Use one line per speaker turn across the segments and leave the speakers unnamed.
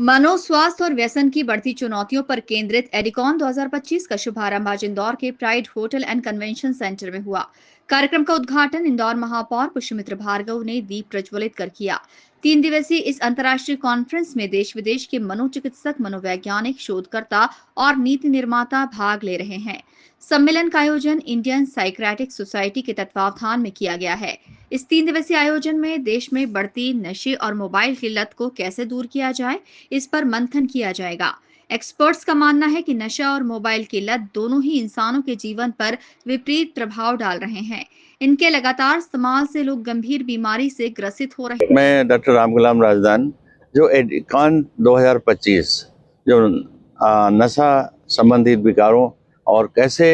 मनोस्वास्थ्य और व्यसन की बढ़ती चुनौतियों पर केंद्रित एडिकॉन 2025 का शुभारंभ आज इंदौर के pride hotel and convention centre में हुआ। कार्यक्रम का उद्घाटन इंदौर महापौर पुष्यमित्र भार्गव ने दीप प्रज्वलित कर किया। 3 दिवसीय इस अंतर्राष्ट्रीय कॉन्फ्रेंस में देश विदेश के मनोचिकित्सक, मनोवैज्ञानिक, शोधकर्ता और नीति निर्माता भाग ले रहे हैं। सम्मेलन का आयोजन इंडियन साइकियाट्रिक सोसाइटी के तत्वावधान में किया गया है। इस 3 दिवसीय आयोजन में देश में बढ़ती नशे और मोबाइल की लत को कैसे दूर किया जाए, इस पर मंथन किया जाएगा। एक्सपर्ट्स का मानना है कि नशा और मोबाइल की लत दोनों ही इंसानों के जीवन पर विपरीत प्रभाव डाल रहे हैं। इनके लगातार इस्तेमाल से लोग गंभीर बीमारी से ग्रसित हो रहे हैं।
मैं डॉक्टर रामगुलाम राजदान, जो एडिकॉन 2025 जो नशा संबंधित विकारों और कैसे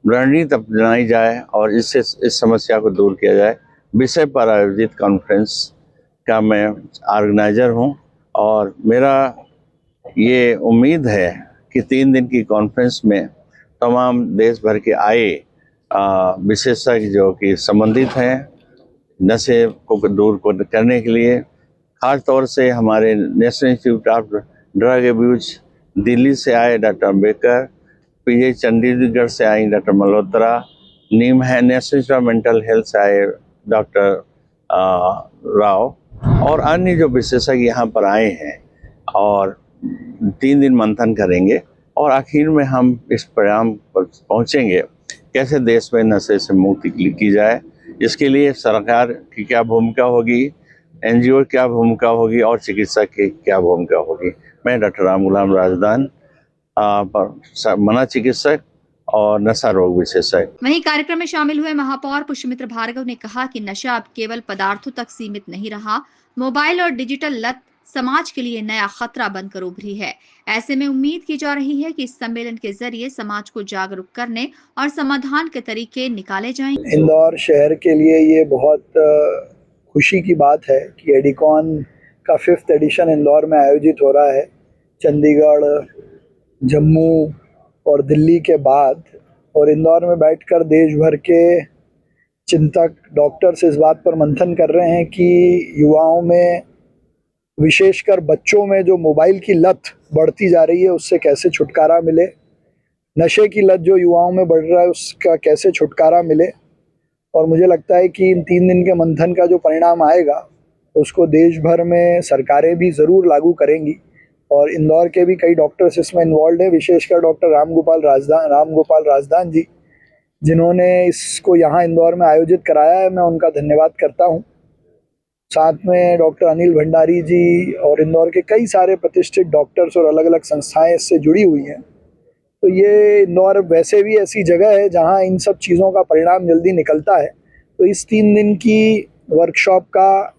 रणनीति अपनाई जाए और इससे इस समस्या को दूर किया जाए विषय पर आयोजित कॉन्फ्रेंस का मैं ऑर्गेनाइजर हूं। और मेरा ये उम्मीद है कि 3 दिन की कॉन्फ्रेंस में तमाम देश भर के आए विशेषज्ञ जो कि संबंधित हैं नशे को दूर करने के लिए, खास तौर से हमारे national institute of drug abuse Delhi से आए डॉक्टर अम्बेडकर, पीजी चंडीगढ़ से आई डॉक्टर मल्होत्रा, नीम है national institute of mental health से आए डॉक्टर राव और अन्य जो विशेषज्ञ यहाँ पर आए हैं, और 3 दिन मंथन करेंगे और आखिर में हम इस परिणाम पर पहुँचेंगे कैसे देश में नशे से मुक्ति की जाए। इसके लिए सरकार की क्या भूमिका होगी, एनजीओ क्या भूमिका होगी और चिकित्सक की क्या भूमिका होगी। मैं डॉक्टर रामगुलाम राजदान, मनोचिकित्सक और नशा रोग विशेषज्ञ।
वहीं कार्यक्रम में शामिल हुए महापौर पुष्यमित्र भार्गव ने कहा कि नशा अब केवल पदार्थों तक सीमित नहीं रहा, मोबाइल और डिजिटल लत समाज के लिए नया खतरा बनकर उभरी है। ऐसे में उम्मीद की जा रही है कि इस सम्मेलन के जरिए समाज को जागरूक करने और समाधान के तरीके निकाले जाएंगे।
इंदौर शहर के लिए ये बहुत खुशी की बात है कि एडिकॉन का 5th एडिशन इंदौर में आयोजित हो रहा है। चंडीगढ़, जम्मू और दिल्ली के बाद, और इंदौर में बैठकर देश भर के चिंतक, डॉक्टर्स इस बात पर मंथन कर रहे हैं कि युवाओं में, विशेषकर बच्चों में जो मोबाइल की लत बढ़ती जा रही है उससे कैसे छुटकारा मिले, नशे की लत जो युवाओं में बढ़ रहा है उसका कैसे छुटकारा मिले। और मुझे लगता है कि इन 3 दिन के मंथन का जो परिणाम आएगा उसको देश भर में सरकारें भी ज़रूर लागू करेंगी। और इंदौर के भी कई डॉक्टर्स इसमें इन्वॉल्व हैं, विशेषकर डॉक्टर रामगोपाल राजदान जी, जिन्होंने इसको यहाँ इंदौर में आयोजित कराया है। मैं उनका धन्यवाद करता हूँ। साथ में डॉक्टर अनिल भंडारी जी और इंदौर के कई सारे प्रतिष्ठित डॉक्टर्स और अलग अलग संस्थाएं इससे जुड़ी हुई हैं। तो ये इंदौर वैसे भी ऐसी जगह है जहाँ इन सब चीज़ों का परिणाम जल्दी निकलता है। तो इस 3 दिन की वर्कशॉप का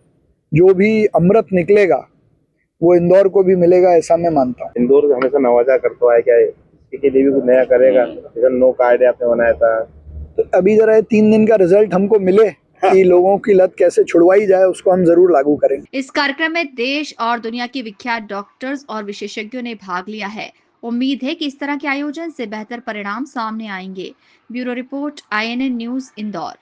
जो भी अमृत निकलेगा वो इंदौर को भी मिलेगा, ऐसा मैं मानता हूँ।
इंदौर हमेशा नवाजा करता है, क्या इसके लिए भी कुछ नया करेगा? नो का आइडिया आपने बनाया था,
तो अभी जरा 3 दिन का रिजल्ट हमको मिले कि लोगों की लत कैसे छुड़वाई जाए, उसको हम जरूर लागू करेंगे।
इस कार्यक्रम में देश और दुनिया के विख्यात डॉक्टर्स और विशेषज्ञों ने भाग लिया है। उम्मीद है कि इस तरह के आयोजन से बेहतर परिणाम सामने आएंगे। Bureau report, INN news, Indore.